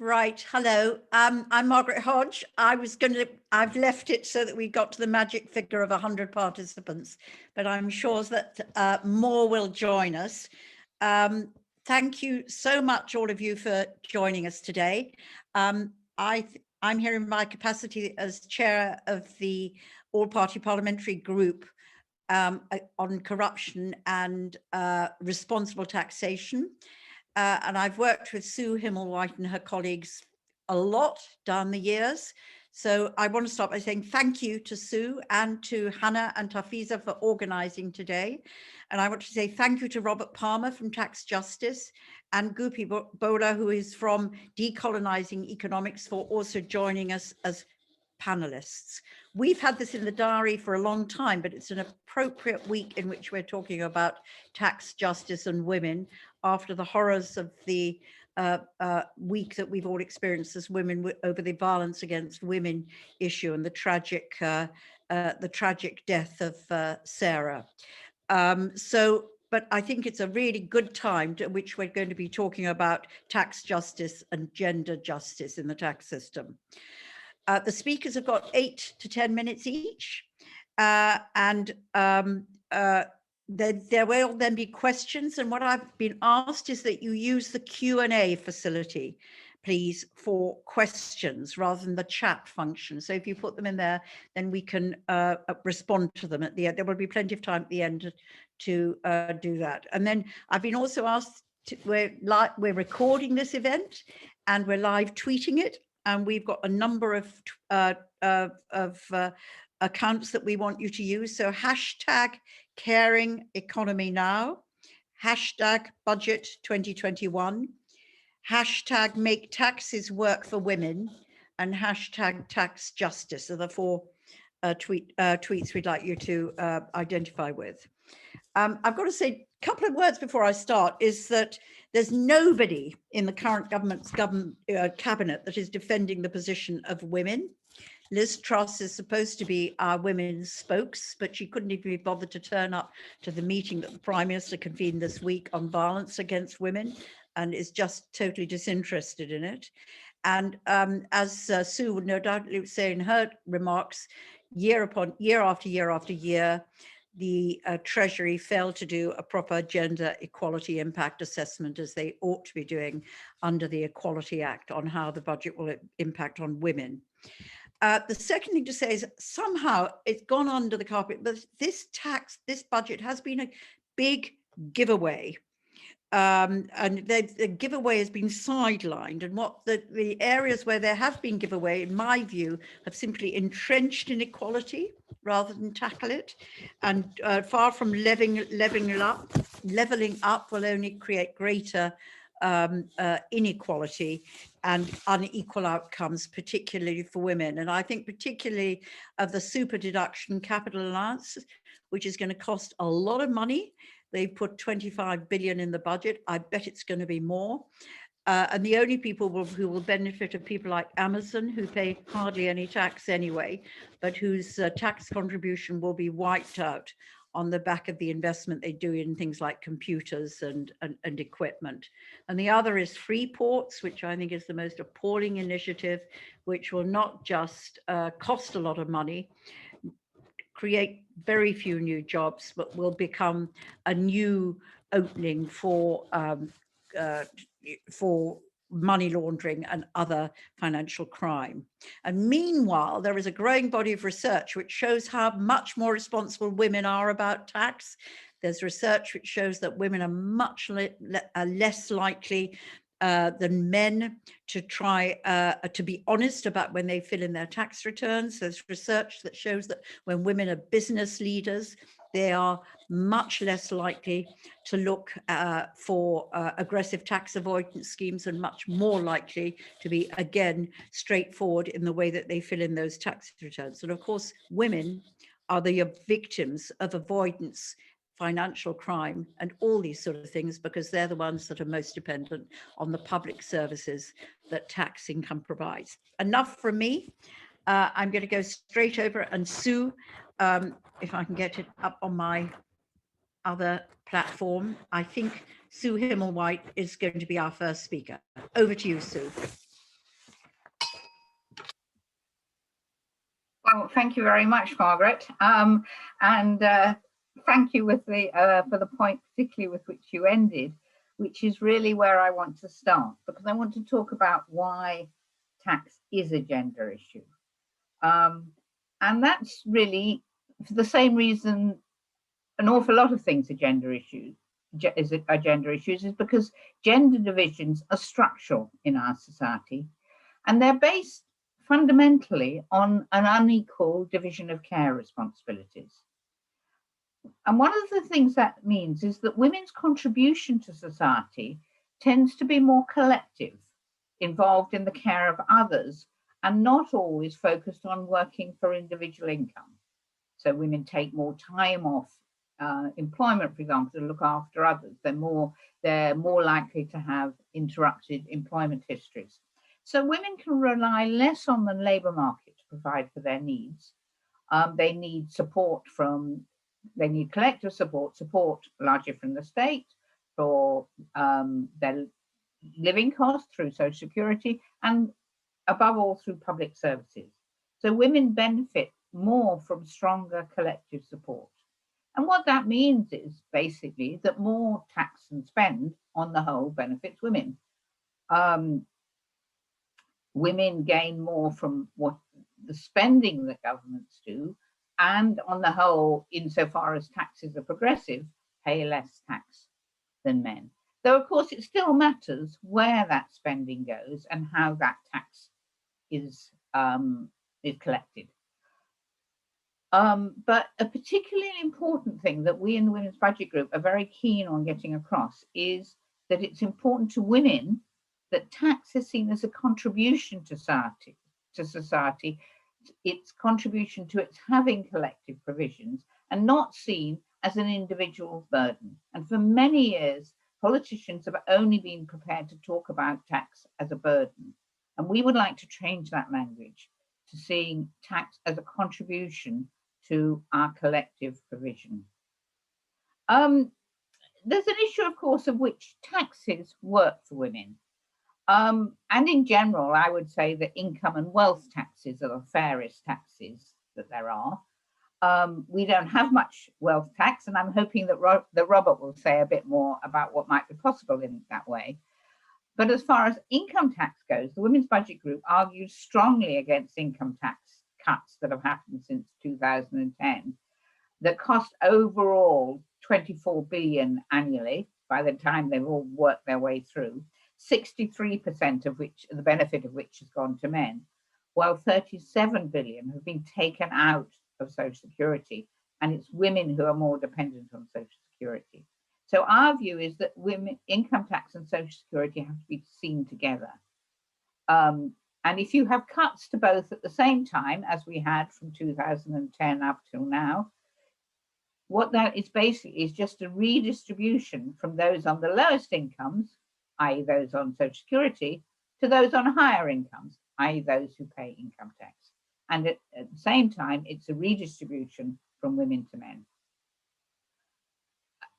Right. Hello. I'm Margaret Hodge. I've left it so that we got to the magic figure of 100 participants, but I'm sure that more will join us. Thank you so much, all of you, for joining us today. I'm here in my capacity as chair of the all-party parliamentary group on corruption and responsible taxation. And I've worked with Sue Himmelweit and her colleagues a lot down the years. So I want to start by saying thank you to Sue and to Hannah and Tafiza for organizing today. And I want to say thank you to Robert Palmer from Tax Justice and Guppi Bola, who is from Decolonising Economics, for also joining us as panelists. We've had this in the diary for a long time, but it's an appropriate week in which we're talking about tax justice and women after the horrors of the week that we've all experienced as women over the violence against women issue and the tragic death of Sarah. But I think it's a really good time to which we're going to be talking about tax justice and gender justice in the tax system. The speakers have got 8 to 10 minutes each, and there will then be questions. And what I've been asked is that you use the Q&A facility, please, for questions rather than the chat function. So if you put them in there, then we can respond to them at the end. There will be plenty of time at the end to do that. And then I've been also asked we're recording this event and we're live tweeting it. And we've got a number of accounts that we want you to use. So hashtag caring economy now, hashtag budget 2021, hashtag make taxes work for women, and hashtag tax justice are the 4 tweets we'd like you to identify with. I've got to say a couple of words before I start is that there's nobody in the current government's cabinet that is defending the position of women. Liz Truss is supposed to be our women's spokes, but she couldn't even be bothered to turn up to the meeting that the Prime Minister convened this week on violence against women and is just totally disinterested in it. And as Sue would no doubt say in her remarks, year after year, the Treasury failed to do a proper gender equality impact assessment as they ought to be doing under the Equality Act on how the budget will impact on women. The second thing to say is somehow it's gone under the carpet, but this budget has been a big giveaway. And the giveaway has been sidelined, and what the areas where there have been giveaway, in my view, have simply entrenched inequality rather than tackle it, and far from leveling up will only create greater inequality and unequal outcomes, particularly for women. And I think particularly of the super deduction capital allowance, which is going to cost a lot of money. They put 25 billion in the budget. I bet it's going to be more. And the only people who will benefit are people like Amazon, who pay hardly any tax anyway, but whose tax contribution will be wiped out on the back of the investment they do in things like computers and equipment. And the other is free ports, which I think is the most appalling initiative, which will not just cost a lot of money, create very few new jobs, but will become a new opening for money laundering and other financial crime. And meanwhile, there is a growing body of research which shows how much more responsible women are about tax. There's research which shows that women are much less likely than men to try to be honest about when they fill in their tax returns. There's research that shows that when women are business leaders, they are much less likely to look for aggressive tax avoidance schemes and much more likely to be, again, straightforward in the way that they fill in those tax returns. And of course, women are the victims of avoidance, financial crime, and all these sort of things, because they're the ones that are most dependent on the public services that tax income provides. Enough from me. I'm going to go straight over, and Sue, if I can get it up on my other platform, I think Sue Himmelweit is going to be our first speaker. Over to you, Sue. Well, thank you very much, Margaret. And thank you with for the point, particularly with which you ended, which is really where I want to start, because I want to talk about why tax is a gender issue. And that's really for the same reason an awful lot of things are gender issues, is because gender divisions are structural in our society, and they're based fundamentally on an unequal division of care responsibilities. And one of the things that means is that women's contribution to society tends to be more collective, involved in the care of others, and not always focused on working for individual income. So women take more time off employment, for example, to look after others. They're more likely to have interrupted employment histories. So women can rely less on the labour market to provide for their needs. They need collective support largely from the state for their living costs through social security, and above all through public services. So women benefit more from stronger collective support. And what that means is basically that more tax and spend on the whole benefits women. Women gain more from what the spending that governments do, and on the whole, insofar as taxes are progressive, pay less tax than men. Though of course it still matters where that spending goes and how that tax is collected. But a particularly important thing that we in the Women's Budget Group are very keen on getting across is that it's important to women that tax is seen as a contribution to society, its contribution to its having collective provisions, and not seen as an individual burden. And for many years, politicians have only been prepared to talk about tax as a burden. And we would like to change that language to seeing tax as a contribution to our collective provision. There's an issue, of course, of which taxes work for women. And in general, I would say that income and wealth taxes are the fairest taxes that there are. We don't have much wealth tax, and I'm hoping that Robert will say a bit more about what might be possible in that way. But as far as income tax goes, the Women's Budget Group argues strongly against income tax cuts that have happened since 2010 that cost overall 24 billion annually by the time they've all worked their way through, 63% of which, the benefit of which has gone to men, while 37 billion have been taken out of Social Security, and it's women who are more dependent on Social Security. So our view is that women, income tax and Social Security have to be seen together. And if you have cuts to both at the same time, as we had from 2010 up till now, what that is basically is just a redistribution from those on the lowest incomes, i.e. those on Social Security, to those on higher incomes, i.e. those who pay income tax. And at the same time, it's a redistribution from women to men.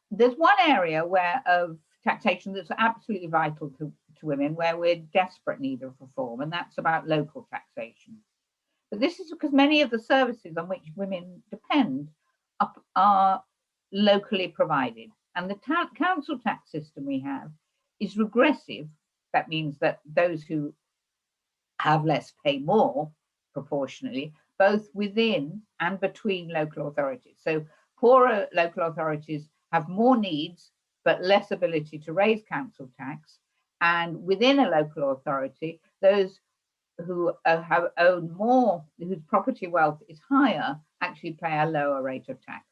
There's one area of taxation that's absolutely vital to women, where we're in desperate need of reform, and that's about local taxation. But this is because many of the services on which women depend are locally provided. And the council tax system we have is regressive. That means that those who have less pay more proportionally, both within and between local authorities. So poorer local authorities have more needs, but less ability to raise council tax. And within a local authority, those who have owned more, whose property wealth is higher, actually pay a lower rate of tax.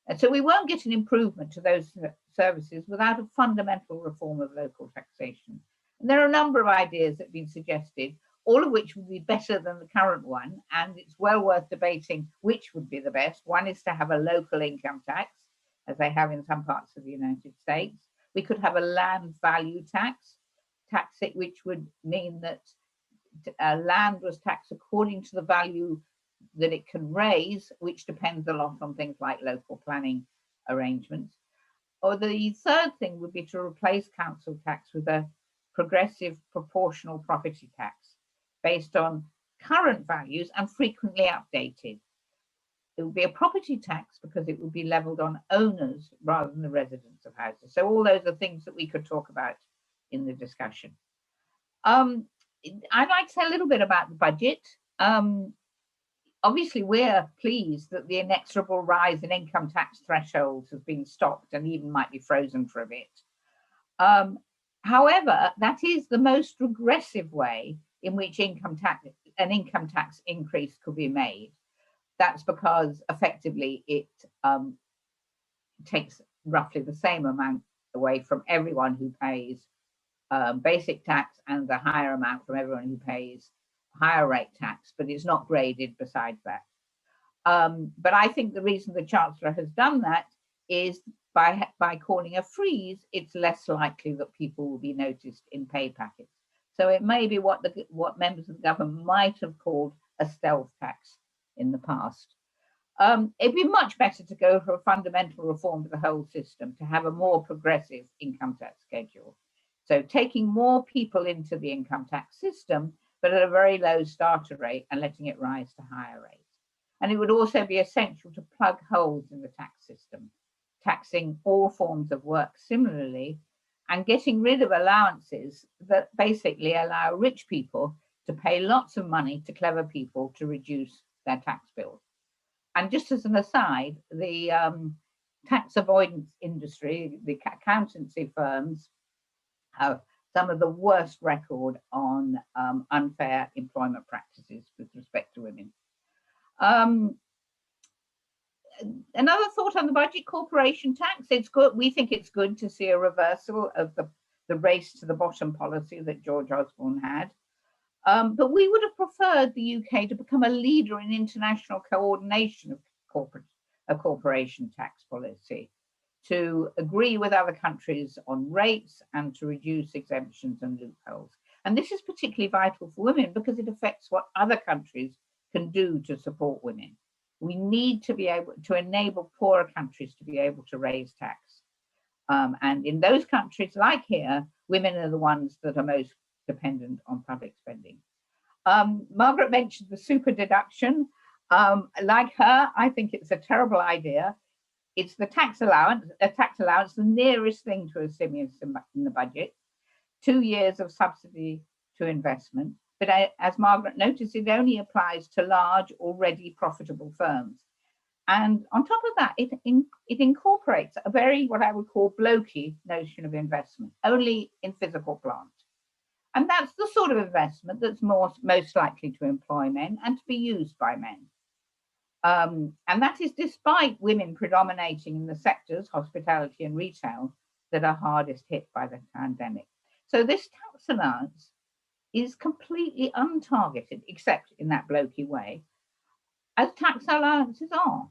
And so we won't get an improvement to those services without a fundamental reform of local taxation. And there are a number of ideas that have been suggested, all of which would be better than the current one. And it's well worth debating which would be the best. One is to have a local income tax, as they have in some parts of the United States. We could have a land value tax, which would mean that land was taxed according to the value that it can raise, which depends a lot on things like local planning arrangements. Or the third thing would be to replace council tax with a progressive proportional property tax based on current values and frequently updated. It would be a property tax because it would be levelled on owners rather than the residents of houses. So all those are things that we could talk about in the discussion. I'd like to say a little bit about the budget. Obviously, we're pleased that the inexorable rise in income tax thresholds has been stopped and even might be frozen for a bit. However, that is the most regressive way in which an income tax increase could be made. That's because effectively it takes roughly the same amount away from everyone who pays basic tax and the higher amount from everyone who pays higher rate tax, but it's not graded besides that. But I think the reason the Chancellor has done that is by calling a freeze, it's less likely that people will be noticed in pay packets. So it may be what members of the government might have called a stealth tax in the past. It'd be much better to go for a fundamental reform to the whole system, to have a more progressive income tax schedule. So taking more people into the income tax system, but at a very low starter rate and letting it rise to higher rates. And it would also be essential to plug holes in the tax system, taxing all forms of work similarly, and getting rid of allowances that basically allow rich people to pay lots of money to clever people to reduce their tax bills. And just as an aside, the tax avoidance industry, the accountancy firms, have some of the worst record on unfair employment practices with respect to women. Another thought on the budget, corporation tax. It's good. We think it's good to see a reversal of the race to the bottom policy that George Osborne had. But we would have preferred the UK to become a leader in international coordination of corporation tax policy, to agree with other countries on rates and to reduce exemptions and loopholes. And this is particularly vital for women because it affects what other countries can do to support women. We need to be able to enable poorer countries to be able to raise tax. And in those countries like here, women are the ones that are most dependent on public spending. Margaret mentioned the super deduction. Like her, I think it's a terrible idea. It's the tax allowance, the nearest thing to a stimulus in the budget, 2 years of subsidy to investment. But as Margaret noticed, it only applies to large, already profitable firms. And on top of that, it incorporates a very, what I would call, blokey notion of investment, only in physical plant. And that's the sort of investment that's most likely to employ men and to be used by men. And that is despite women predominating in the sectors, hospitality and retail, that are hardest hit by the pandemic. So this tax allowance is completely untargeted, except in that blokey way, as tax allowances are.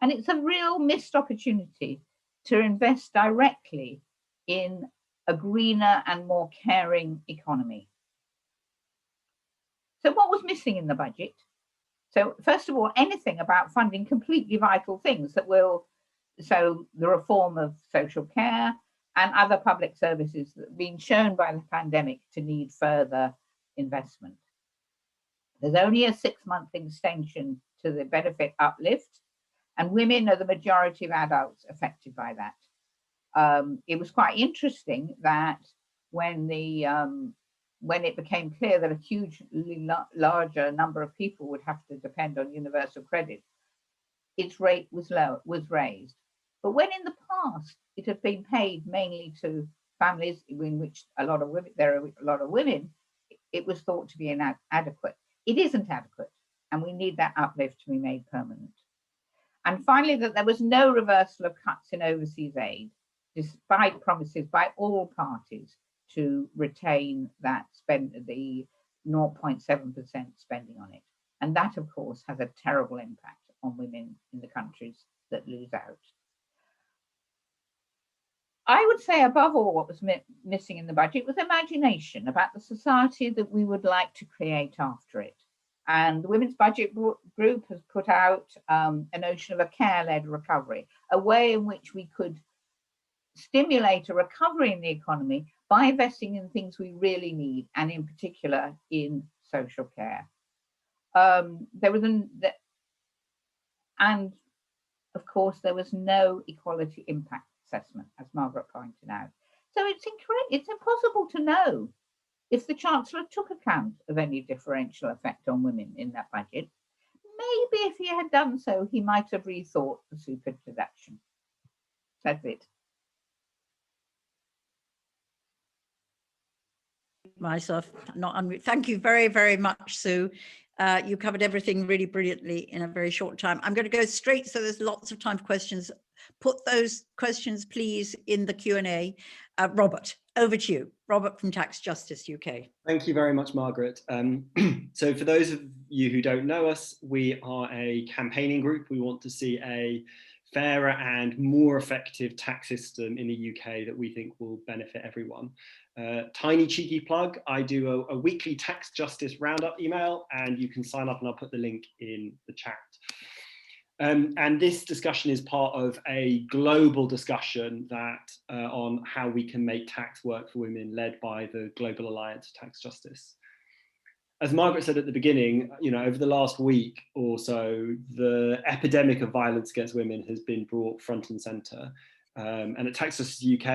And it's a real missed opportunity to invest directly in a greener and more caring economy. So what was missing in the budget? So first of all, anything about funding completely vital things that will, so the reform of social care and other public services that have been shown by the pandemic to need further investment. There's only a 6-month extension to the benefit uplift, and women are the majority of adults affected by that. It was quite interesting that when it became clear that a hugely larger number of people would have to depend on universal credit, its rate was raised. But when in the past it had been paid mainly to families in which there are a lot of women, it was thought to be inadequate. It isn't adequate, and we need that uplift to be made permanent. And finally, that there was no reversal of cuts in overseas aid, despite promises by all parties to retain that the 0.7% spending on it. And that, of course, has a terrible impact on women in the countries that lose out. I would say, above all, what was missing in the budget was imagination about the society that we would like to create after it. And the Women's Budget Group has put out a notion of a care-led recovery, a way in which we could stimulate a recovery in the economy by investing in things we really need, and in particular in social care. there was and of course there was no equality impact assessment, as Margaret pointed out. So it's impossible to know if the Chancellor took account of any differential effect on women in that budget. Maybe if he had done so, he might have rethought the super deduction. That's it. Myself, not unmute. Thank you very, very much, Sue. You covered everything really brilliantly in a very short time. I'm going to go straight, so there's lots of time for questions. Put those questions, please, in the Q&A. Robert, over to you. Robert from Tax Justice UK. Thank you very much, Margaret. So for those of you who don't know us, we are a campaigning group. We want to see a fairer and more effective tax system in the UK that we think will benefit everyone. Tiny cheeky plug, I do a weekly tax justice roundup email, and you can sign up and I'll put the link in the chat. And this discussion is part of a global discussion that on how we can make tax work for women, led by the Global Alliance for Tax Justice. As Margaret said at the beginning, over the last week or so, the epidemic of violence against women has been brought front and centre. And at Tax Justice UK,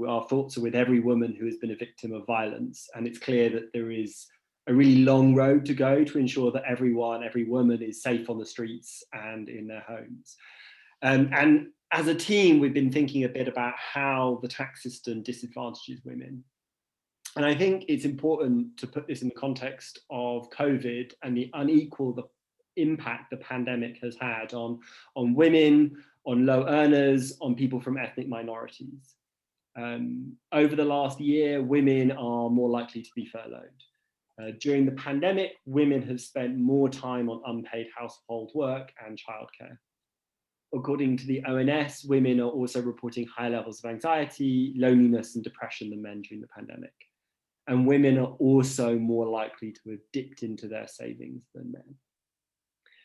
our thoughts are with every woman who has been a victim of violence. And it's clear that there is a really long road to go to ensure that every woman is safe on the streets and in their homes. And as a team, we've been thinking a bit about how the tax system disadvantages women. And I think it's important to put this in the context of COVID and the unequal impact the pandemic has had on women, on low earners, on people from ethnic minorities. Over the last year, women are more likely to be furloughed. During the pandemic, women have spent more time on unpaid household work and childcare. According to the ONS, women are also reporting higher levels of anxiety, loneliness, and depression than men during the pandemic. And women are also more likely to have dipped into their savings than men.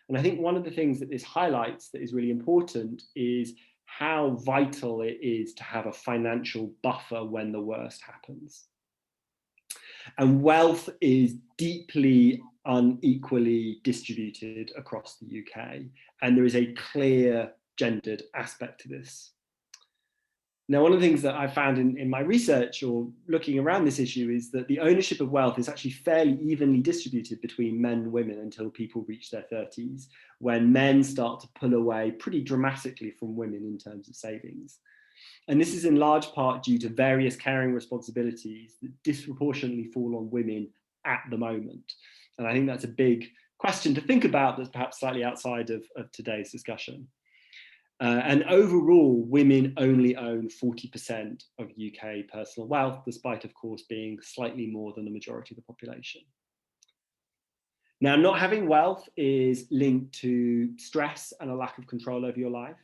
And I think one of the things that this highlights that is really important is how vital it is to have a financial buffer when the worst happens. And wealth is deeply unequally distributed across the UK, and there is a clear gendered aspect to this. Now, one of the things that I found in my research or looking around this issue is that the ownership of wealth is actually fairly evenly distributed between men and women until people reach their 30s, when men start to pull away pretty dramatically from women in terms of savings. And this is in large part due to various caring responsibilities that disproportionately fall on women at the moment. And I think that's a big question to think about that's perhaps slightly outside of today's discussion. And overall, women only own 40% of UK personal wealth, despite, of course, being slightly more than the majority of the population. Now, not having wealth is linked to stress and a lack of control over your life.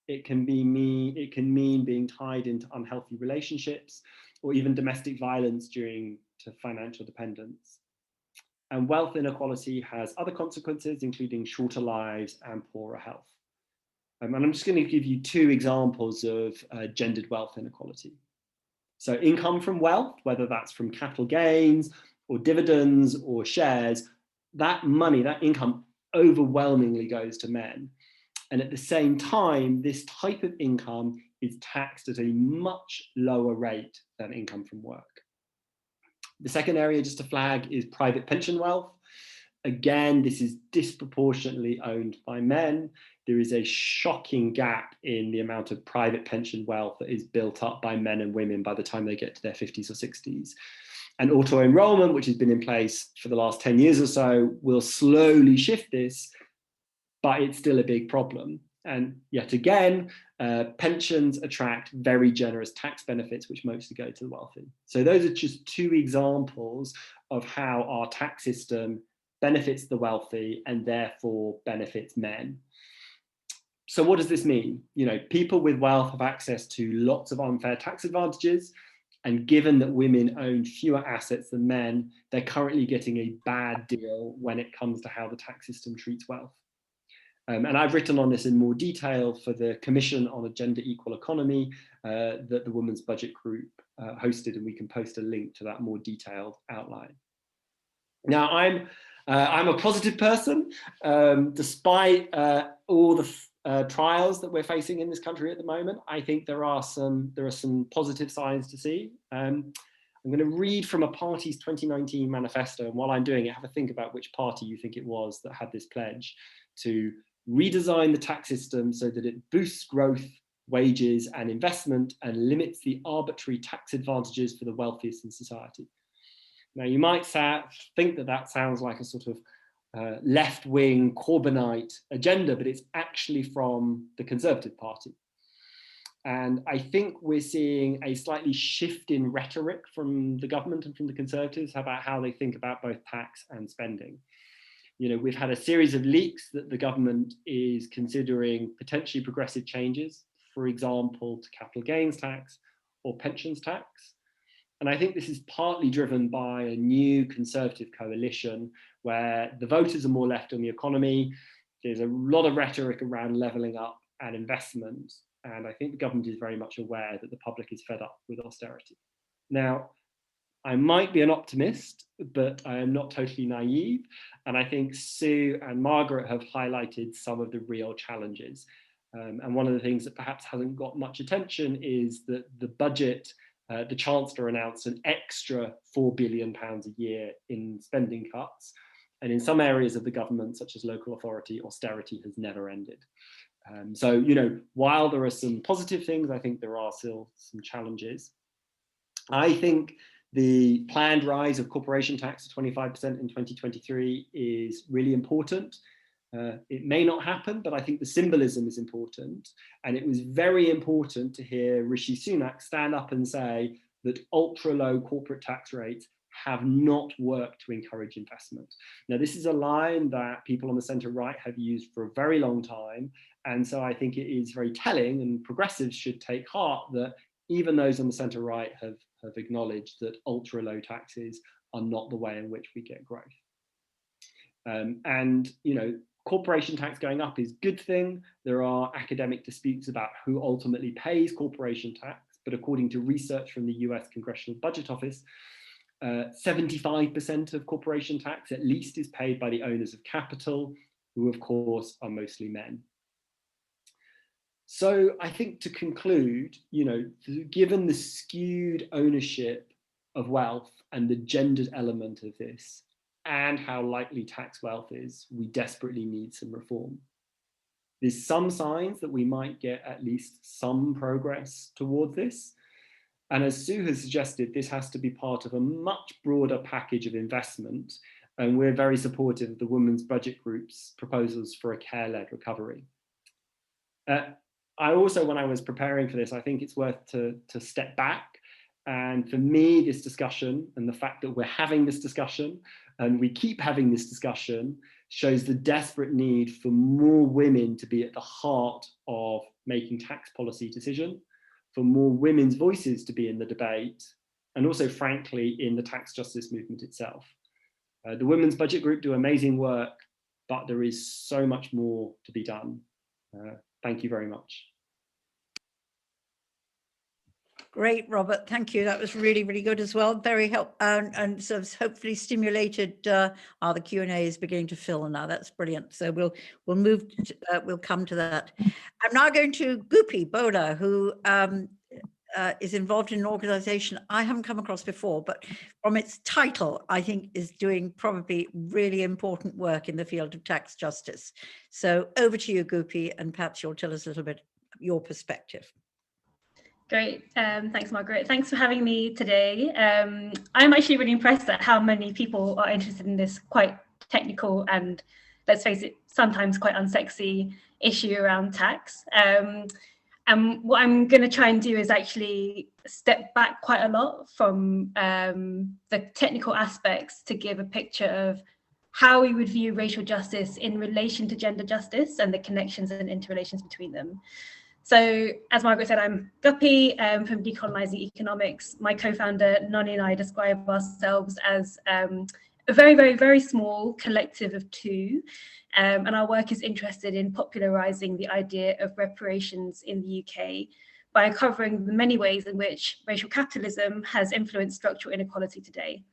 It can mean being tied into unhealthy relationships or even domestic violence due to financial dependence. And wealth inequality has other consequences, including shorter lives and poorer health. And I'm just going to give you two examples of gendered wealth inequality. So income from wealth, whether that's from capital gains or dividends or shares, that money, that income overwhelmingly goes to men. And at the same time, this type of income is taxed at a much lower rate than income from work. The second area just to flag is private pension wealth. Again, this is disproportionately owned by men. There is a shocking gap in the amount of private pension wealth that is built up by men and women by the time they get to their 50s or 60s. And auto-enrollment, which has been in place for the last 10 years or so, will slowly shift this, but it's still a big problem. And yet again, pensions attract very generous tax benefits, which mostly go to the wealthy. So those are just two examples of how our tax system benefits the wealthy and therefore benefits men. So what does this mean? People with wealth have access to lots of unfair tax advantages. And given that women own fewer assets than men, they're currently getting a bad deal when it comes to how the tax system treats wealth. And I've written on this in more detail for the Commission on a Gender Equal Economy that the Women's Budget Group hosted, and we can post a link to that more detailed outline. Now, I'm I'm a positive person, despite all the trials that we're facing in this country at the moment. I think there are some positive signs to see. I'm going to read from a party's 2019 manifesto, and while I'm doing it, have a think about which party you think it was that had this pledge to redesign the tax system so that it boosts growth, wages and investment and limits the arbitrary tax advantages for the wealthiest in society. Now, you might think that that sounds like a sort of left-wing Corbynite agenda, but it's actually from the Conservative Party. And I think we're seeing a slightly shift in rhetoric from the government and from the Conservatives about how they think about both tax and spending. You know, we've had a series of leaks that the government is considering potentially progressive changes, for example, to capital gains tax or pensions tax. And I think this is partly driven by a new Conservative coalition where the voters are more left on the economy. There's a lot of rhetoric around levelling up and investment. And I think the government is very much aware that the public is fed up with austerity. Now, I might be an optimist, but I am not totally naive. And I think Sue and Margaret have highlighted some of the real challenges. And one of the things that perhaps hasn't got much attention is that the budget, the Chancellor announced an extra £4 billion a year in spending cuts. And in some areas of the government, such as local authority, austerity has never ended. So, you know, while there are some positive things, I think there are still some challenges. I think the planned rise of corporation tax to 25% in 2023 is really important. It may not happen, but I think the symbolism is important. And it was very important to hear Rishi Sunak stand up and say that ultra low corporate tax rates have not worked to encourage investment. Now, this is a line that people on the centre right have used for a very long time. And so I think it is very telling, and progressives should take heart that even those on the centre right have acknowledged that ultra low taxes are not the way in which we get growth. And, you know, corporation tax going up is a good thing. There are academic disputes about who ultimately pays corporation tax, but according to research from the US Congressional Budget Office, 75% of corporation tax at least is paid by the owners of capital, who of course are mostly men. So I think to conclude, you know, given the skewed ownership of wealth and the gendered element of this, and how likely tax wealth is, we desperately need some reform. There's some signs that we might get at least some progress towards this. And as Sue has suggested, this has to be part of a much broader package of investment. And we're very supportive of the Women's Budget Group's proposals for a care-led recovery. I also, when I was preparing for this, I think it's worth to step back. And for me, this discussion and the fact that we're having this discussion and we keep having this discussion shows the desperate need for more women to be at the heart of making tax policy decisions, for more women's voices to be in the debate, and also, frankly, in the tax justice movement itself. The Women's Budget Group do amazing work, but there is so much more to be done. Thank you very much. Great, Robert. Thank you. That was really, really good as well. Very helpful, and sort of hopefully stimulated. The Q&A is beginning to fill now. That's brilliant. So we'll move. We'll come to that. I'm now going to Guppi Bola, who is involved in an organisation I haven't come across before, but from its title, I think is doing probably really important work in the field of tax justice. So over to you, Guppi, and perhaps you'll tell us a little bit your perspective. Great. Thanks, Margaret. Thanks for having me today. I'm actually really impressed at how many people are interested in this quite technical and, let's face it, sometimes quite unsexy issue around tax. And what I'm going to try and do is actually step back quite a lot from the technical aspects to give a picture of how we would view racial justice in relation to gender justice and the connections and interrelations between them. So, as Margaret said, I'm Guppi from Decolonising Economics. My co-founder, Nani, and I describe ourselves as a very, very, very small collective of two. And our work is interested in popularising the idea of reparations in the UK by covering the many ways in which racial capitalism has influenced structural inequality today.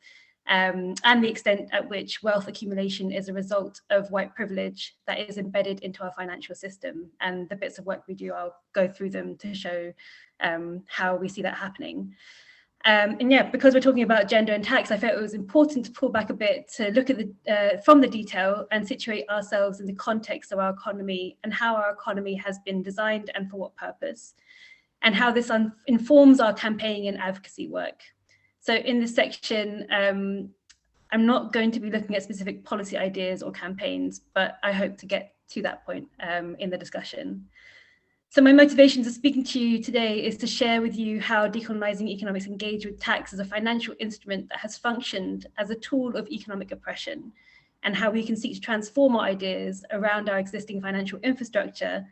and the extent at which wealth accumulation is a result of white privilege that is embedded into our financial system. And the bits of work we do, I'll go through them to show how we see that happening. And yeah, because we're talking about gender and tax, I felt it was important to pull back a bit to look at from the detail and situate ourselves in the context of our economy and how our economy has been designed and for what purpose, and how this informs our campaigning and advocacy work. So in this section, I'm not going to be looking at specific policy ideas or campaigns, but I hope to get to that point in the discussion. So my motivation for speaking to you today is to share with you how Decolonising Economics engage with tax as a financial instrument that has functioned as a tool of economic oppression, and how we can seek to transform our ideas around our existing financial infrastructure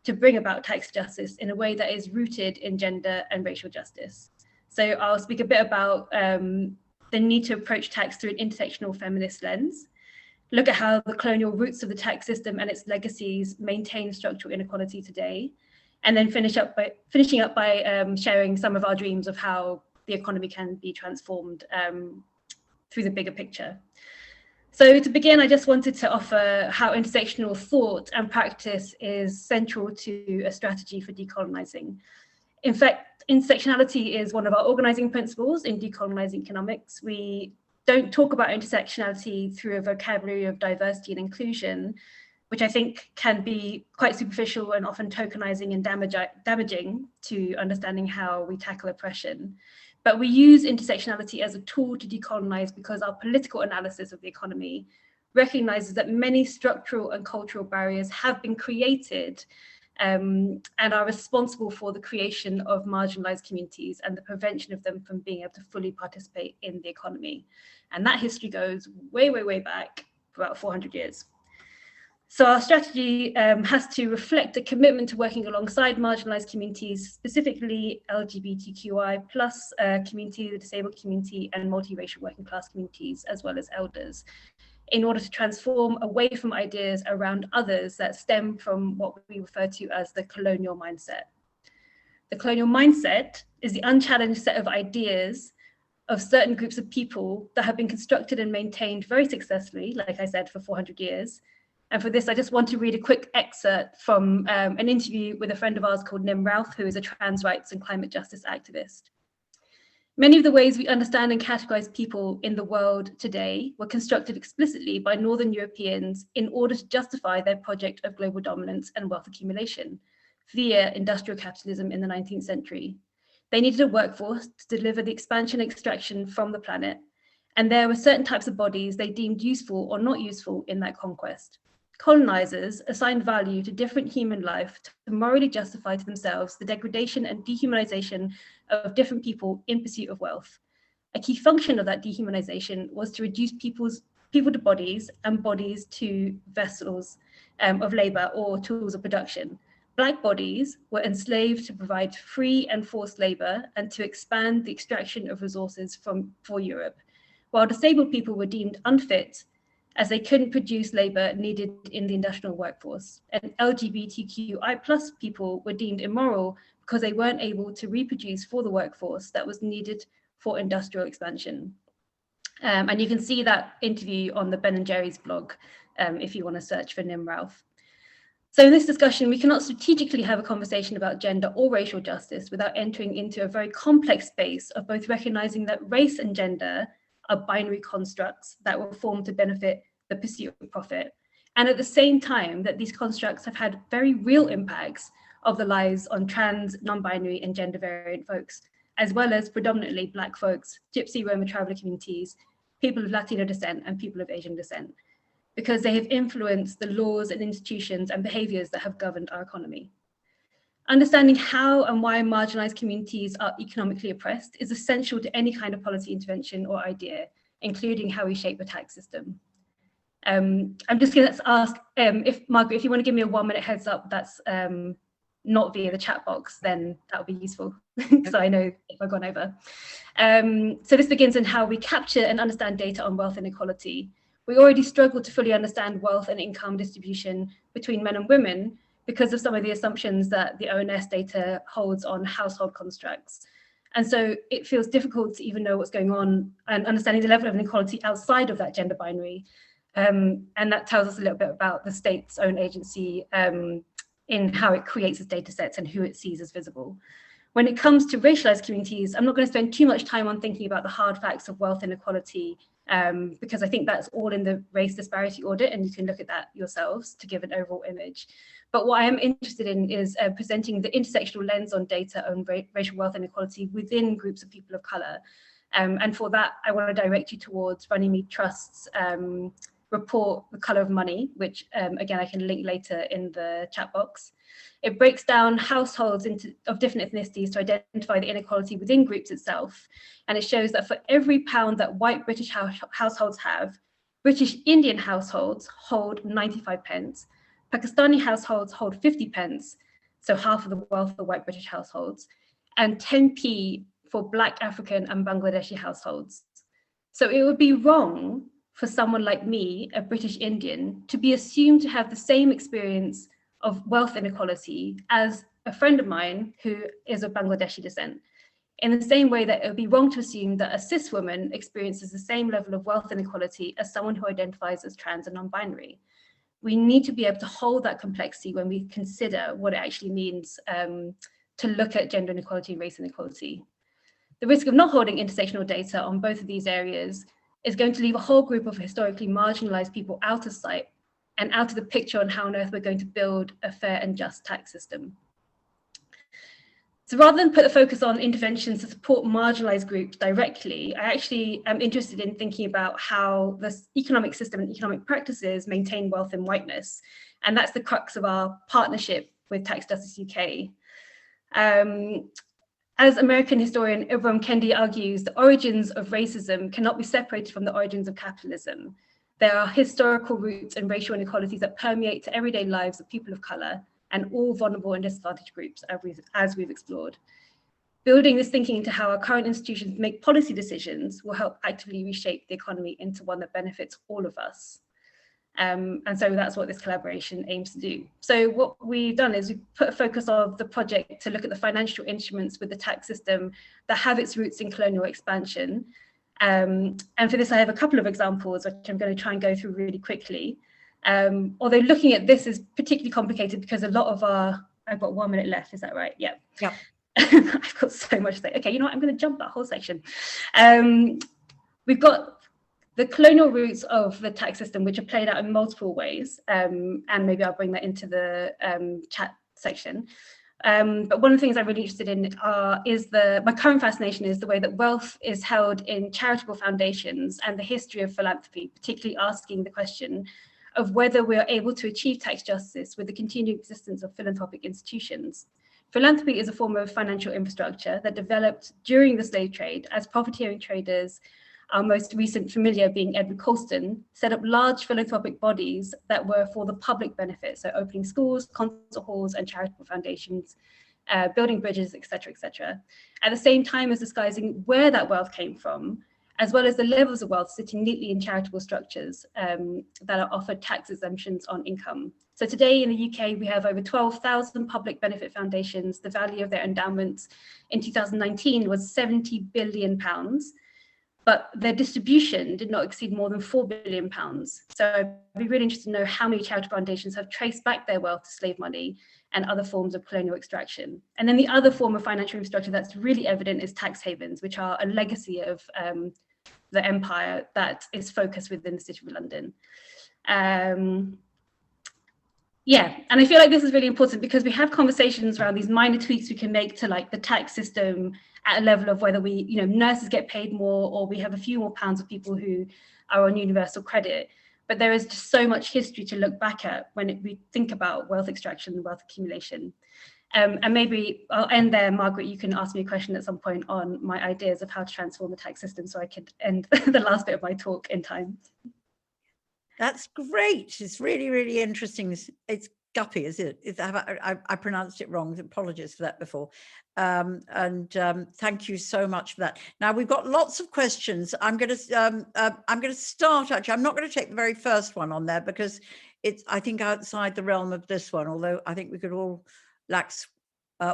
to bring about tax justice in a way that is rooted in gender and racial justice. So I'll speak a bit about the need to approach tax through an intersectional feminist lens, look at how the colonial roots of the tax system and its legacies maintain structural inequality today, and then finishing up by sharing some of our dreams of how the economy can be transformed through the bigger picture. So to begin, I just wanted to offer how intersectional thought and practice is central to a strategy for decolonising. In fact, intersectionality is one of our organising principles in Decolonising Economics. We don't talk about intersectionality through a vocabulary of diversity and inclusion, which I think can be quite superficial and often tokenizing and damaging to understanding how we tackle oppression. But we use intersectionality as a tool to decolonize because our political analysis of the economy recognizes that many structural and cultural barriers have been created and are responsible for the creation of marginalized communities and the prevention of them from being able to fully participate in the economy. And that history goes way, way, way back, for about 400 years. So our strategy has to reflect a commitment to working alongside marginalized communities, specifically LGBTQI plus community, the disabled community, and multiracial working class communities, as well as elders, in order to transform away from ideas around others that stem from what we refer to as the colonial mindset. The colonial mindset is the unchallenged set of ideas of certain groups of people that have been constructed and maintained very successfully, like I said, for 400 years. And for this, I just want to read a quick excerpt from an interview with a friend of ours called Nim Routh, who is a trans rights and climate justice activist. Many of the ways we understand and categorize people in the world today were constructed explicitly by Northern Europeans in order to justify their project of global dominance and wealth accumulation via industrial capitalism in the 19th century. They needed a workforce to deliver the expansion and extraction from the planet, and there were certain types of bodies they deemed useful or not useful in that conquest. Colonizers assigned value to different human life to morally justify to themselves the degradation and dehumanization of different people in pursuit of wealth. A key function of that dehumanization was to reduce people to bodies and bodies to vessels of labor or tools of production. Black bodies were enslaved to provide free and forced labor and to expand the extraction of resources for Europe, while disabled people were deemed unfit as they couldn't produce labor needed in the industrial workforce. And LGBTQI plus people were deemed immoral because they weren't able to reproduce for the workforce that was needed for industrial expansion. And you can see that interview on the Ben & Jerry's blog if you want to search for Nim Routh. So in this discussion, we cannot strategically have a conversation about gender or racial justice without entering into a very complex space of both recognizing that race and gender are binary constructs that were formed to benefit the pursuit of profit. And at the same time that these constructs have had very real impacts of the lives on trans, non-binary and gender variant folks, as well as predominantly Black folks, Gypsy, Roma traveler communities, people of Latino descent and people of Asian descent, because they have influenced the laws and institutions and behaviors that have governed our economy. Understanding how and why marginalized communities are economically oppressed is essential to any kind of policy intervention or idea, including how we shape the tax system. I'm just going to ask if Margaret, if you want to give me a 1-minute heads up, that's not via the chat box, then that would be useful. So I know if I've gone over. So this begins in how we capture and understand data on wealth inequality. We already struggle to fully understand wealth and income distribution between men and women because of some of the assumptions that the ONS data holds on household constructs. And so it feels difficult to even know what's going on and understanding the level of inequality outside of that gender binary. And that tells us a little bit about the state's own agency in how it creates its data sets and who it sees as visible. When it comes to racialized communities, I'm not going to spend too much time on thinking about the hard facts of wealth inequality, because I think that's all in the race disparity audit, and you can look at that yourselves to give an overall image. But what I am interested in is presenting the intersectional lens on data on racial wealth inequality within groups of people of color. And for that, I want to direct you towards Runnymede Trust's report, The Colour of Money, which again, I can link later in the chat box. It breaks down households of different ethnicities to identify the inequality within groups itself. And it shows that for every pound that white British households have, British Indian households hold 95 pence, Pakistani households hold 50 pence, so half of the wealth of white British households, and 10p for Black, African and Bangladeshi households. So it would be wrong for someone like me, a British Indian, to be assumed to have the same experience of wealth inequality as a friend of mine who is of Bangladeshi descent. In the same way that it would be wrong to assume that a cis woman experiences the same level of wealth inequality as someone who identifies as trans and non-binary. We need to be able to hold that complexity when we consider what it actually means to look at gender inequality and race inequality. The risk of not holding intersectional data on both of these areas is going to leave a whole group of historically marginalized people out of sight and out of the picture on how on earth we're going to build a fair and just tax system. So rather than put the focus on interventions to support marginalized groups directly, I actually am interested in thinking about how the economic system and economic practices maintain wealth and whiteness. And that's the crux of our partnership with Tax Justice UK. As American historian Ibram Kendi argues, the origins of racism cannot be separated from the origins of capitalism. There are historical roots and racial inequalities that permeate to everyday lives of people of color and all vulnerable and disadvantaged groups, as we've explored. Building this thinking into how our current institutions make policy decisions will help actively reshape the economy into one that benefits all of us. And so that's what this collaboration aims to do. So what we've done is we put a focus of the project to look at the financial instruments with the tax system that have its roots in colonial expansion. And for this, I have a couple of examples, which I'm going to try and go through really quickly. Although looking at this is particularly complicated because a lot of I've got 1 minute left, is that right? Yeah. Yeah. I've got so much to say. Okay, you know what, I'm going to jump that whole section. We've got the colonial roots of the tax system, which are played out in multiple ways. And maybe I'll bring that into the chat section. But one of the things I'm really interested in is my current fascination is the way that wealth is held in charitable foundations and the history of philanthropy, particularly asking the question of whether we are able to achieve tax justice with the continued existence of philanthropic institutions. Philanthropy is a form of financial infrastructure that developed during the slave trade as profiteering traders, our most recent familiar being Edward Colston, set up large philanthropic bodies that were for the public benefit, so opening schools, concert halls, and charitable foundations, building bridges, et cetera, at the same time as disguising where that wealth came from, as well as the levels of wealth sitting neatly in charitable structures that are offered tax exemptions on income. So today in the UK, we have over 12,000 public benefit foundations. The value of their endowments in 2019 was £70 billion, but their distribution did not exceed more than £4 billion. So I'd be really interested to know how many charitable foundations have traced back their wealth to slave money and other forms of colonial extraction. And then the other form of financial infrastructure that's really evident is tax havens, which are a legacy of the empire that is focused within the City of London. Yeah, and I feel like this is really important because we have conversations around these minor tweaks we can make to like the tax system at a level of whether we, nurses get paid more or we have a few more pounds of people who are on universal credit. But there is just so much history to look back at when we think about wealth extraction and wealth accumulation. And maybe I'll end there, Margaret, you can ask me a question at some point on my ideas of how to transform the tax system so I could end the last bit of my talk in time. That's great. It's really, really interesting. It's Guppi, is it? I pronounced it wrong. Apologies for that before. Thank you so much for that. Now we've got lots of questions. I'm going to start. Actually, I'm not going to take the very first one on there because it's, I think, outside the realm of this one. Although I think we could all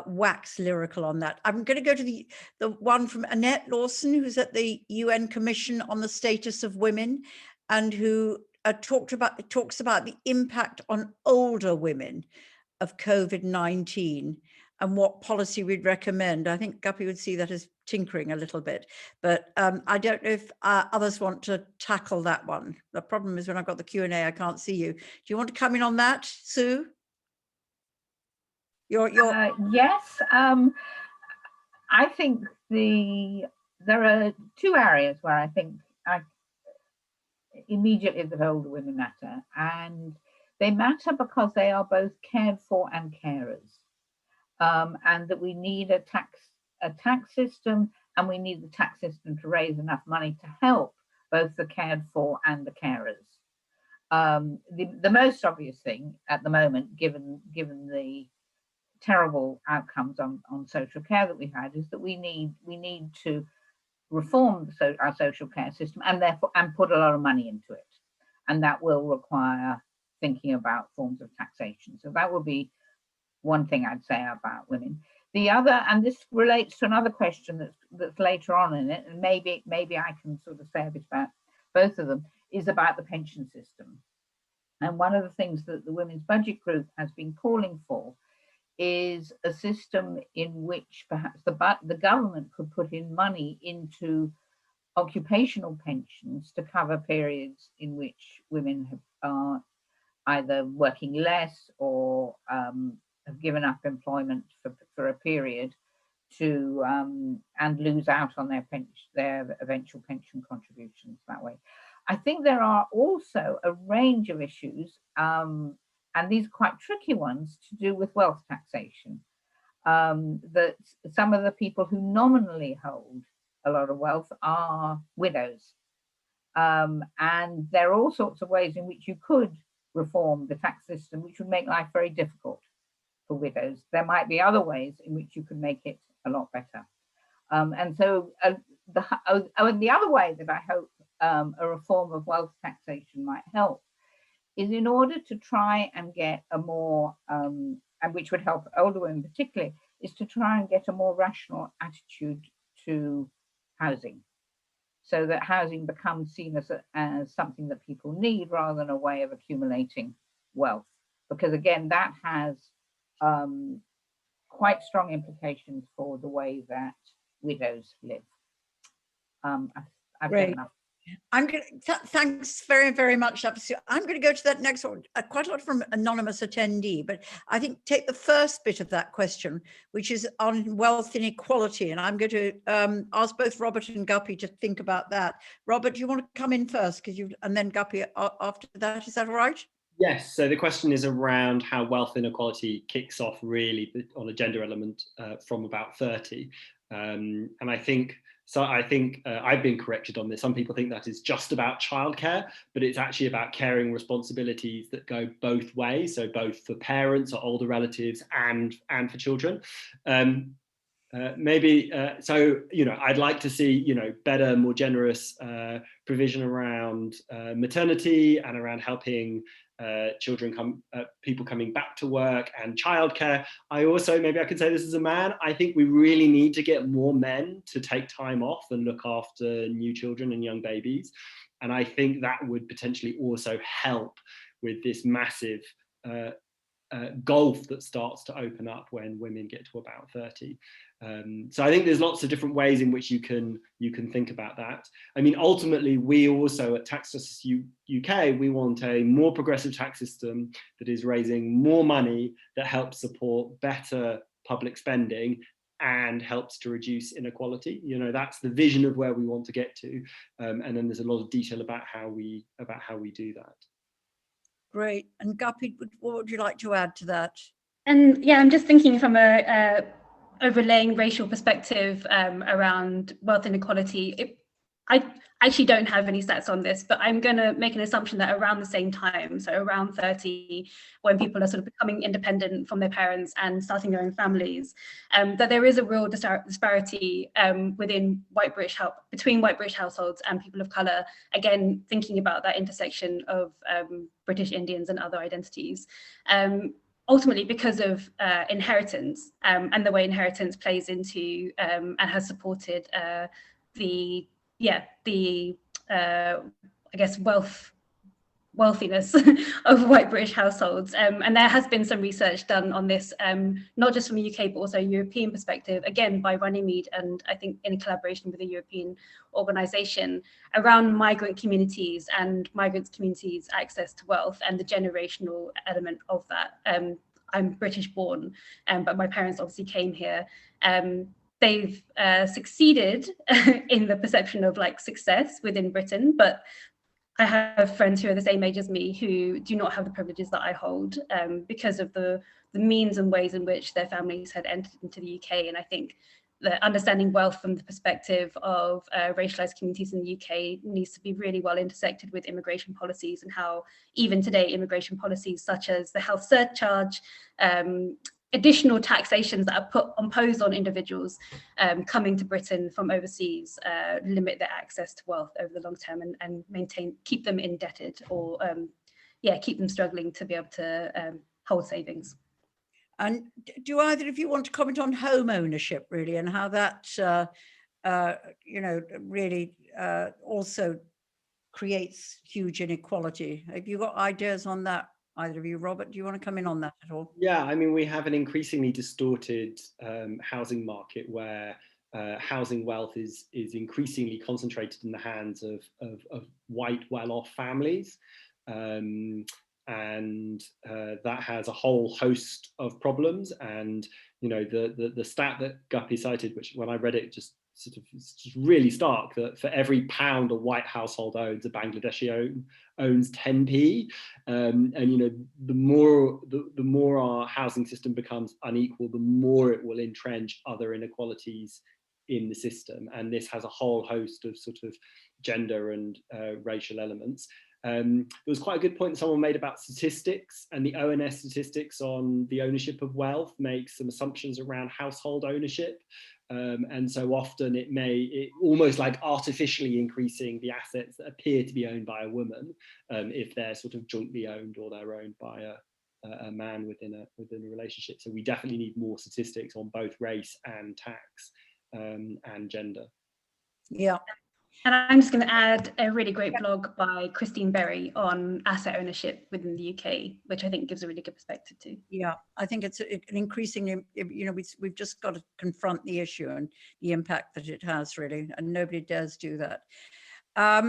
wax lyrical on that. I'm going to go to the one from Annette Lawson, who's at the UN Commission on the Status of Women, and who talks about the impact on older women of COVID-19 and what policy we'd recommend. I think Guppi would see that as tinkering a little bit, but I don't know if others want to tackle that one. The problem is when I've got the Q&A, I can't see you. Do you want to come in on that, Sue? Yes, I think there are two areas where I think immediately the older women matter, and they matter because they are both cared for and carers, and that we need a tax system, and we need the tax system to raise enough money to help both the cared for and the carers. The most obvious thing at the moment, given the terrible outcomes on social care that we've had, is that we need to reform our social care system and put a lot of money into it, and that will require thinking about forms of taxation. So that would be one thing I'd say about women. The other, and this relates to another question that's later on in it, and maybe I can sort of say a bit about both of them, is about the pension system. And one of the things that the Women's Budget Group has been calling for is a system in which perhaps the government could put in money into occupational pensions to cover periods in which women are either working less or have given up employment for a period to and lose out on their eventual pension contributions that way. I think there are also a range of issues, and these are quite tricky ones, to do with wealth taxation. That some of the people who nominally hold a lot of wealth are widows. And there are all sorts of ways in which you could reform the tax system, which would make life very difficult for widows. There might be other ways in which you could make it a lot better. And so the other way that I hope a reform of wealth taxation might help is in order to try and get a more, and which would help older women particularly, is to try and get a more rational attitude to housing, so that housing becomes seen as something that people need rather than a way of accumulating wealth. Because again, that has quite strong implications for the way that widows live. I've said enough. I'm going to thanks very, very much. I'm going to go to that next one. Quite a lot from anonymous attendee, but I think take the first bit of that question, which is on wealth inequality. And I'm going to ask both Robert and Guppi to think about that. Robert, do you want to come in first? And then Guppi after that. Is that all right? Yes. So the question is around how wealth inequality kicks off really on a gender element from about 30. And I think I've been corrected on this. Some people think that is just about childcare, but it's actually about caring responsibilities that go both ways. So both for parents or older relatives and for children. So, I'd like to see, better, more generous provision around maternity and around helping people coming back to work and childcare. I also, maybe I could say this as a man, I think we really need to get more men to take time off and look after new children and young babies. And I think that would potentially also help with this massive gulf that starts to open up when women get to about 30. So I think there's lots of different ways in which you can think about that. I mean, ultimately, we also at Tax Justice UK, we want a more progressive tax system that is raising more money, that helps support better public spending and helps to reduce inequality. That's the vision of where we want to get to. And then there's a lot of detail about how we do that. Great. And Guppi, what would you like to add to that? And yeah, I'm just thinking from a overlaying racial perspective around wealth inequality. I actually don't have any stats on this, but I'm going to make an assumption that around the same time, so around 30, when people are sort of becoming independent from their parents and starting their own families, that there is a real disparity between white British households and people of colour. Again, thinking about that intersection of British Indians and other identities. ultimately because of inheritance and the way inheritance plays into and has supported the I guess wealthiness of white British households. And there has been some research done on this, not just from a UK, but also a European perspective, again, by Runnymede, and I think in collaboration with a European organisation, around migrant communities and migrant communities' access to wealth and the generational element of that. I'm British born, but my parents obviously came here. They've succeeded in the perception of like success within Britain, but I have friends who are the same age as me who do not have the privileges that I hold because of the means and ways in which their families had entered into the UK. And I think that understanding wealth from the perspective of racialized communities in the UK needs to be really well intersected with immigration policies, and how even today immigration policies such as the health surcharge, additional taxations that are imposed on individuals coming to Britain from overseas limit their access to wealth over the long term and keep them indebted, or keep them struggling to be able to hold savings. And do either of you want to comment on home ownership, really, and how that really also creates huge inequality? Have you got ideas on that? Either of you? Robert, do you want to come in on that at all? Yeah, I mean, we have an increasingly distorted housing market where housing wealth is increasingly concentrated in the hands of white, well-off families. And that has a whole host of problems. And, you know, the stat that Guppi cited, which when I read it, it's just really stark, that for every pound a white household owns, a Bangladeshi owns 10p. And you know, the more our housing system becomes unequal, the more it will entrench other inequalities in the system. And this has a whole host of sort of gender and racial elements. There was quite a good point someone made about statistics, and the ONS statistics on the ownership of wealth make some assumptions around household ownership. And so often it almost like artificially increasing the assets that appear to be owned by a woman if they're sort of jointly owned or they're owned by a man within a relationship. So we definitely need more statistics on both race and tax and gender. Yeah. And I'm just going to add a really great blog by Christine Berry on asset ownership within the UK, which I think gives a really good perspective too. Yeah, I think it's an increasingly, we've just got to confront the issue and the impact that it has, really, and nobody dares do that. I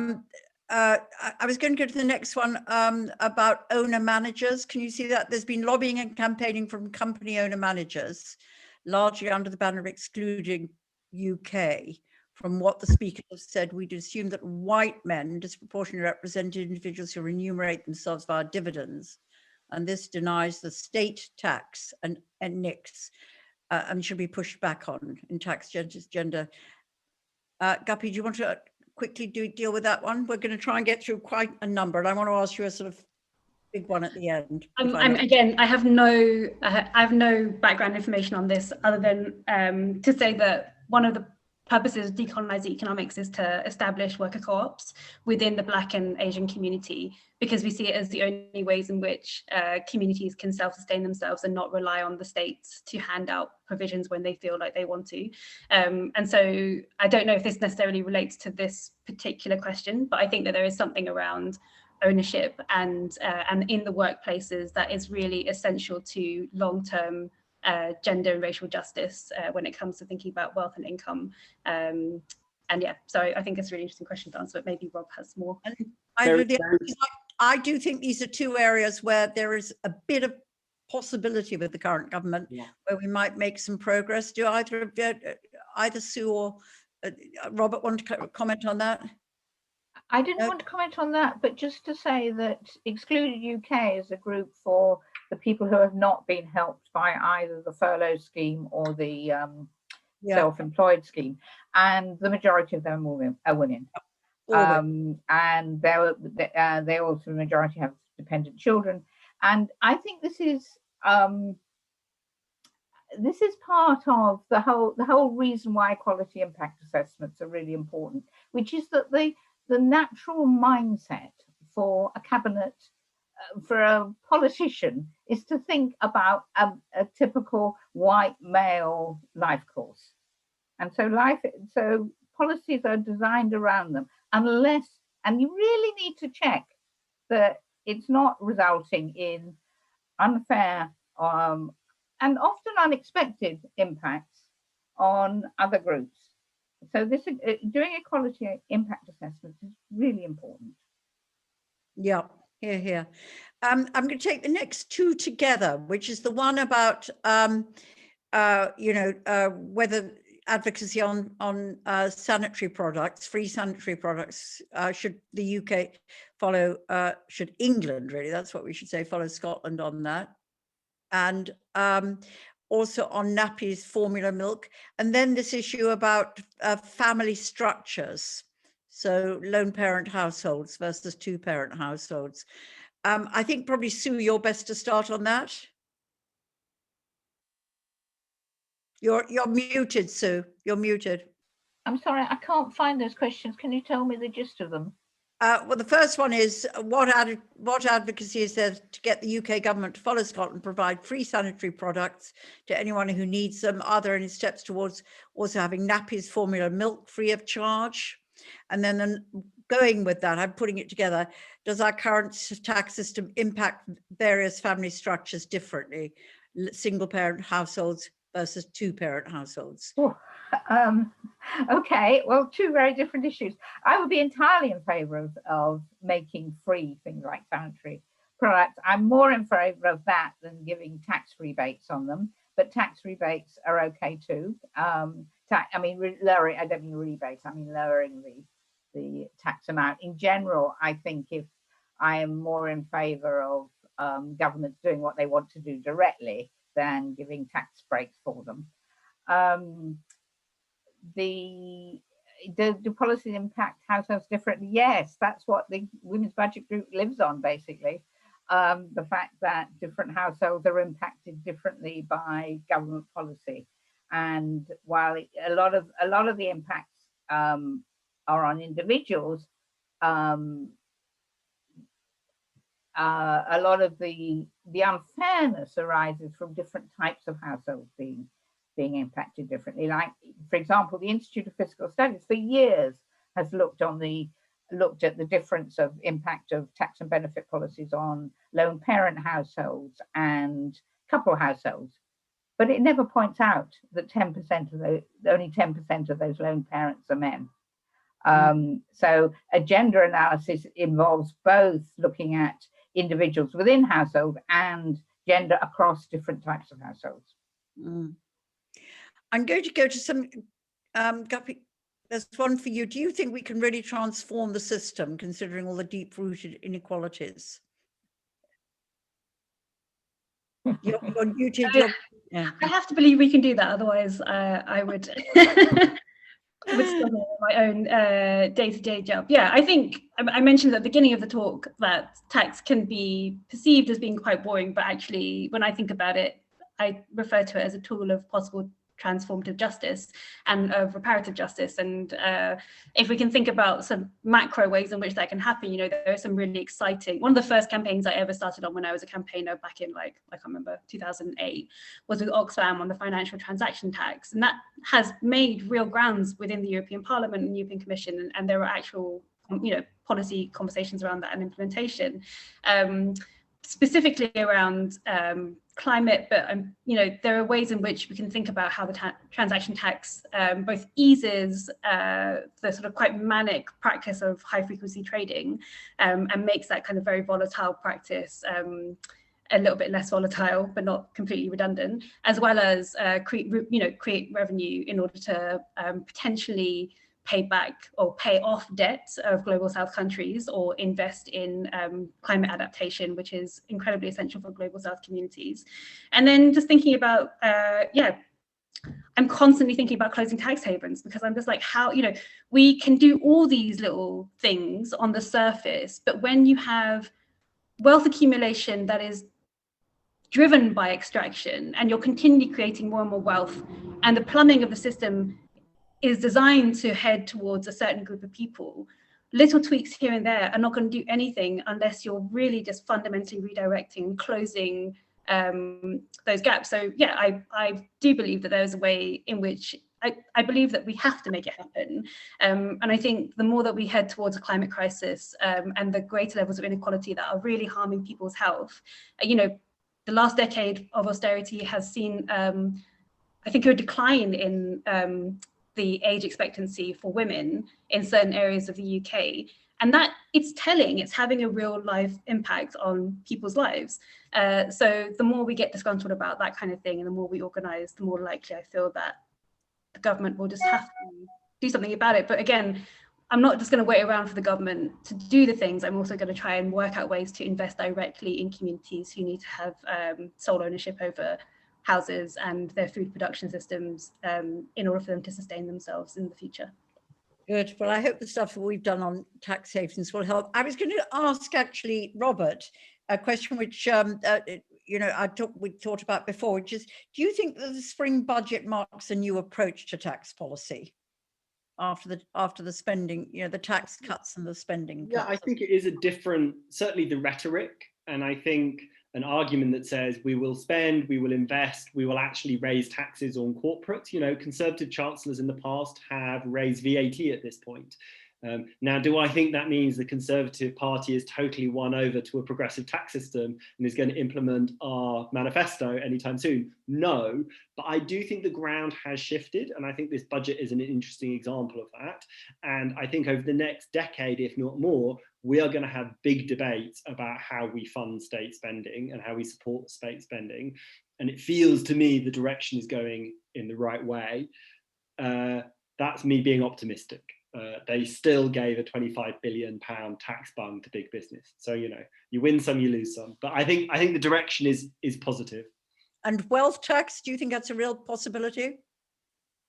was going to go to the next one about owner managers. Can you see that? There's been lobbying and campaigning from company owner managers, largely under the banner of excluding UK. From what the speaker has said, we'd assume that white men disproportionately represent individuals who remunerate themselves via dividends, and this denies the state tax and NICs and should be pushed back on in tax gender. Guppi, do you want to quickly deal with that one? We're going to try and get through quite a number, and I want to ask you a sort of big one at the end. Again, I have no background information on this other than to say that one of the purposes of Decolonising Economics is to establish worker co-ops within the Black and Asian community, because we see it as the only ways in which communities can self-sustain themselves and not rely on the states to hand out provisions when they feel like they want to. And so I don't know if this necessarily relates to this particular question, but I think that there is something around ownership and in the workplaces that is really essential to long-term gender and racial justice when it comes to thinking about wealth and income. And yeah, so I think it's a really interesting question to answer, but maybe Rob has more. I do think these are two areas where there is a bit of possibility with the current government, where we might make some progress. Do either Sue or Robert want to comment on that? I didn't want to comment on that, but just to say that Excluded UK is a group for the people who have not been helped by either the furlough scheme or the self-employed scheme, and the majority of them are women. And they also, the majority have dependent children. And I think this is part of the whole reason why equality impact assessments are really important, which is that the natural mindset for a cabinet for a politician is to think about a typical white male life course. And so policies are designed around them, and you really need to check that it's not resulting in unfair and often unexpected impacts on other groups. So doing equality impact assessments is really important. Yeah, here. I'm going to take the next two together, which is the one about whether advocacy on sanitary products, free sanitary products, should the UK follow, should England really, that's what we should say, follow Scotland on that. And also on nappies, formula milk, and then this issue about family structures. So lone parent households versus two parent households. I think probably Sue, you're best to start on that. You're muted, Sue. You're muted. I'm sorry, I can't find those questions. Can you tell me the gist of them? Well, the first one is what advocacy is there to get the UK government to follow Scotland, provide free sanitary products to anyone who needs them? Are there any steps towards also having nappies, formula milk free of charge? And then going with that, I'm putting it together. Does our current tax system impact various family structures differently? Single parent households versus two parent households? Okay, well, two very different issues. I would be entirely in favour of making free things like sanitary products. I'm more in favour of that than giving tax rebates on them, but tax rebates are okay too. Lowering, I don't mean rebates, I mean lowering the tax amount. In general, I think if I am more in favour of governments doing what they want to do directly than giving tax breaks for them. Do policies impact households differently? Yes, that's what the Women's Budget Group lives on, basically. The fact that different households are impacted differently by government policy, and while a lot of the impacts are on individuals, a lot of the unfairness arises from different types of households being impacted differently. Like, for example, the Institute of Fiscal Studies for years has looked at the difference of impact of tax and benefit policies on lone parent households and couple households, but it never points out that only 10% of those lone parents are men. So a gender analysis involves both looking at individuals within household and gender across different types of households. I'm going to go to some, Guppi, there's one for you. Do you think we can really transform the system considering all the deep-rooted inequalities? You're muted. Yeah. I have to believe we can do that, otherwise I would would struggle with my own day-to-day job. Yeah, I think I mentioned at the beginning of the talk that tax can be perceived as being quite boring, but actually when I think about it, I refer to it as a tool of possible transformative justice and of reparative justice. And if we can think about some macro ways in which that can happen, there are some really exciting. One of the first campaigns I ever started on when I was a campaigner back in I can't remember, 2008, was with Oxfam on the financial transaction tax. And that has made real grounds within the European Parliament and European Commission. And there were actual, policy conversations around that and implementation. Specifically around climate, but there are ways in which we can think about how the transaction tax both eases the sort of quite manic practice of high frequency trading and makes that kind of very volatile practice a little bit less volatile, but not completely redundant, as well as create revenue in order to potentially pay back or pay off debt of global South countries or invest in climate adaptation, which is incredibly essential for global South communities. And then just thinking about, I'm constantly thinking about closing tax havens, because I'm just like, how, we can do all these little things on the surface, but when you have wealth accumulation that is driven by extraction and you're continually creating more and more wealth, and the plumbing of the system is designed to head towards a certain group of people, little tweaks here and there are not going to do anything unless you're really just fundamentally redirecting, closing those gaps. So yeah, I do believe that there's a way in which I believe that we have to make it happen. And I think the more that we head towards a climate crisis and the greater levels of inequality that are really harming people's health, you know, the last decade of austerity has seen, I think, a decline in the age expectancy for women in certain areas of the UK. And that it's telling, it's having a real life impact on people's lives. So the more we get disgruntled about that kind of thing and the more we organise, the more likely I feel that the government will just have to do something about it. But again, I'm not just going to wait around for the government to do the things. I'm also going to try and work out ways to invest directly in communities who need to have sole ownership over houses and their food production systems in order for them to sustain themselves in the future. Good. Well, I hope the stuff that we've done on tax havens will help. I was going to ask actually Robert a question which you know we thought about before, which is, do you think that the spring budget marks a new approach to tax policy after the spending, you know, the tax cuts and the spending Yeah, cuts? I think it is a different, certainly the rhetoric, and I think an argument that says we will spend, we will invest, we will actually raise taxes on corporates. You know, Conservative chancellors in the past have raised VAT at this point. Now, do I think that means the Conservative Party is totally won over to a progressive tax system and is going to implement our manifesto anytime soon? No, but I do think the ground has shifted, and I think this budget is an interesting example of that. And I think over the next decade, if not more, we are going to have big debates about how we fund state spending and how we support state spending. And it feels to me the direction is going in the right way. That's me being optimistic. They still gave a £25 billion tax bung to big business. So, you know, you win some, you lose some. But I think the direction is positive. And wealth tax, do you think that's a real possibility?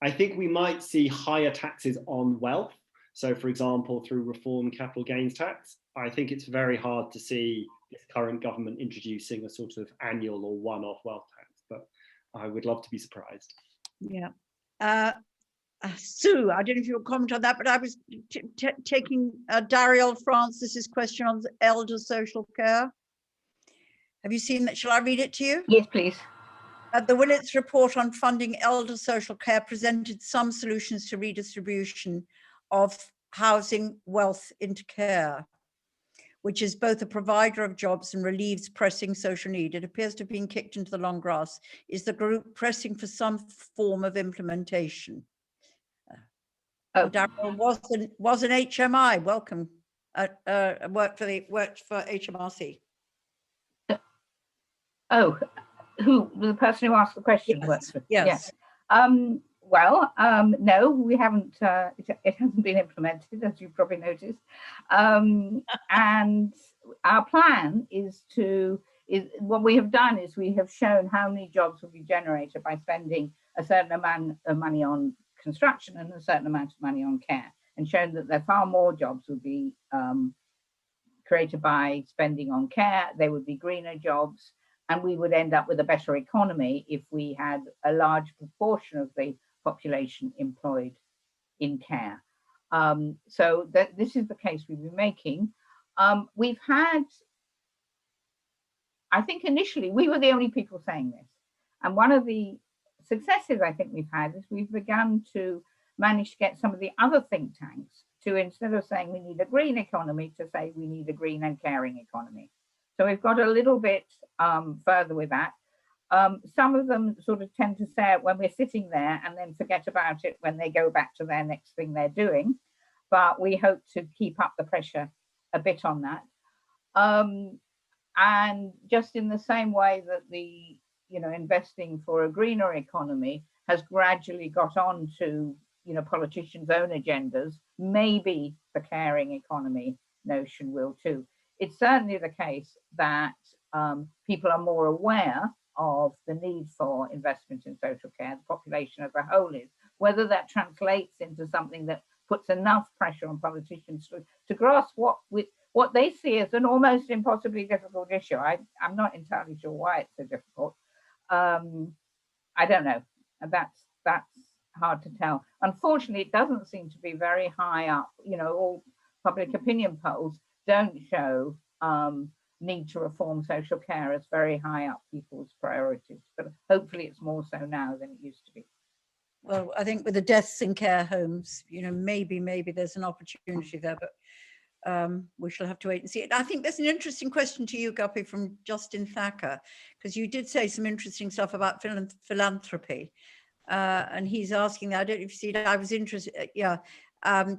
I think we might see higher taxes on wealth. So, for example, through reform capital gains tax. I think it's very hard to see this current government introducing a sort of annual or one-off wealth tax, but I would love to be surprised. Yeah. Sue, I don't know if you'll comment on that, but I was taking Dariel Francis's question on elder social care. Have you seen that? Shall I read it to you? Yes, please. The Willits report on funding elder social care presented some solutions to redistribution of housing, wealth into care, which is both a provider of jobs and relieves pressing social need. It appears to have been kicked into the long grass. Is the group pressing for some form of implementation? Darryl was an HMI. Welcome. Worked for HMRC. Oh, who the person who asked the question? Yes. Yes. Well, no, we haven't. It hasn't been implemented, as you've probably noticed. And our plan is what we have done is we have shown how many jobs will be generated by spending a certain amount of money on construction and a certain amount of money on care, and shown that there are far more jobs would be created by spending on care. They would be greener jobs, and we would end up with a better economy if we had a large proportion of the population employed in care. So this is the case we've been making. We've had, I think initially we were the only people saying this, and one of the successes I think we've had is we've begun to manage to get some of the other think tanks to, instead of saying we need a green economy, to say we need a green and caring economy. So we've got a little bit further with that. Some of them sort of tend to say it when we're sitting there and then forget about it when they go back to their next thing they're doing. But we hope to keep up the pressure a bit on that. And just in the same way that the investing for a greener economy has gradually got on to politicians' own agendas, maybe the caring economy notion will too. It's certainly the case that people are more aware of the need for investment in social care. The population as a whole is. Whether that translates into something that puts enough pressure on politicians to grasp what they see as an almost impossibly difficult issue. I'm not entirely sure why it's so difficult. I don't know. That's hard to tell. Unfortunately, it doesn't seem to be very high up. All public opinion polls don't show need to reform social care as very high up people's priorities, but hopefully it's more so now than it used to be. Well, I think with the deaths in care homes, you know, maybe there's an opportunity there, but we shall have to wait and see. I think there's an interesting question to you, Guppi, from Justin Thacker, because you did say some interesting stuff about philanthropy. And he's asking, I don't know if you see it, I was interested,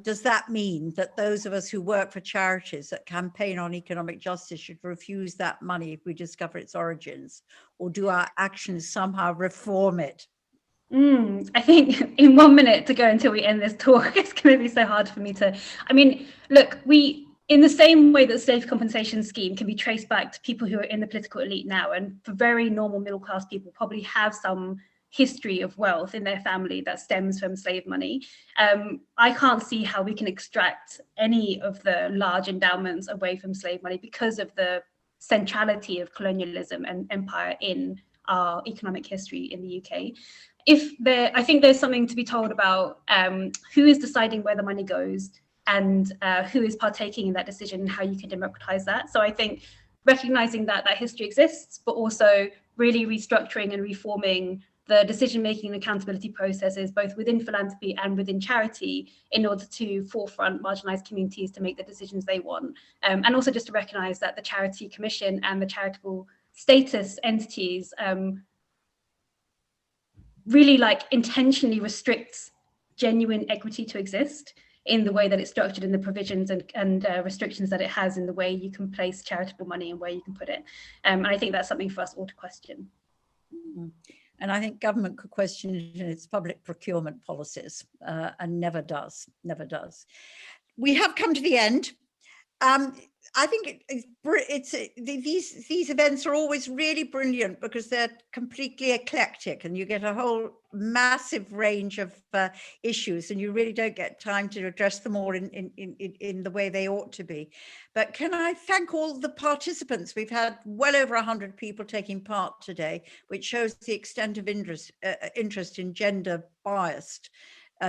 does that mean that those of us who work for charities that campaign on economic justice should refuse that money if we discover its origins, or do our actions somehow reform it? I think in 1 minute to go until we end this talk, it's going to be so hard for me to, I mean, look, in the same way that the slave compensation scheme can be traced back to people who are in the political elite now, and for very normal middle class people probably have some history of wealth in their family that stems from slave money. I can't see how we can extract any of the large endowments away from slave money because of the centrality of colonialism and empire in our economic history in the UK. I think there's something to be told about who is deciding where the money goes and who is partaking in that decision and how you can democratize that. So I think recognizing that history exists, but also really restructuring and reforming the decision-making and accountability processes, both within philanthropy and within charity, in order to forefront marginalized communities to make the decisions they want. And also just to recognize that the Charity Commission and the charitable status entities really intentionally restricts genuine equity to exist in the way that it's structured in the provisions and restrictions that it has in the way you can place charitable money and where you can put it. And I think that's something for us all to question. Mm-hmm. And I think government could question it in its public procurement policies, and never does. We have come to the end. I think these events are always really brilliant because they're completely eclectic and you get a whole massive range of issues, and you really don't get time to address them all in the way they ought to be. But can I thank all the participants? We've had well over 100 people taking part today, which shows the extent of interest in gender biased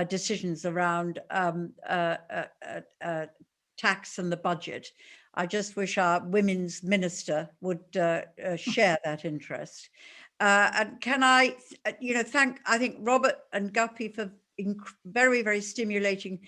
decisions around tax and the budget. I just wish our women's minister would share that interest. And can I, thank, I think, Robert and Guppi for very, very stimulating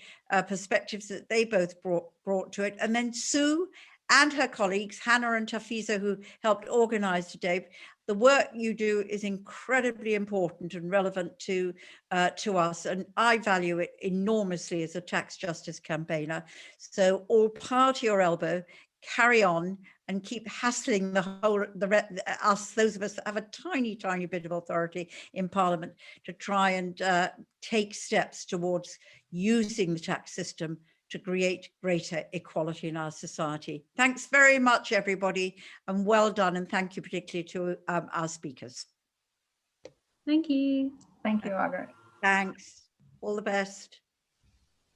perspectives that they both brought to it. And then Sue and her colleagues, Hannah and Tafiza, who helped organize today. The work you do is incredibly important and relevant to us, and I value it enormously as a tax justice campaigner. So all power to your elbow, carry on and keep hassling those of us that have a tiny bit of authority in Parliament to try and take steps towards using the tax system to create greater equality in our society. Thanks very much, everybody, and well done. And thank you particularly to our speakers. Thank you. Thank you, Margaret. Thanks. All the best.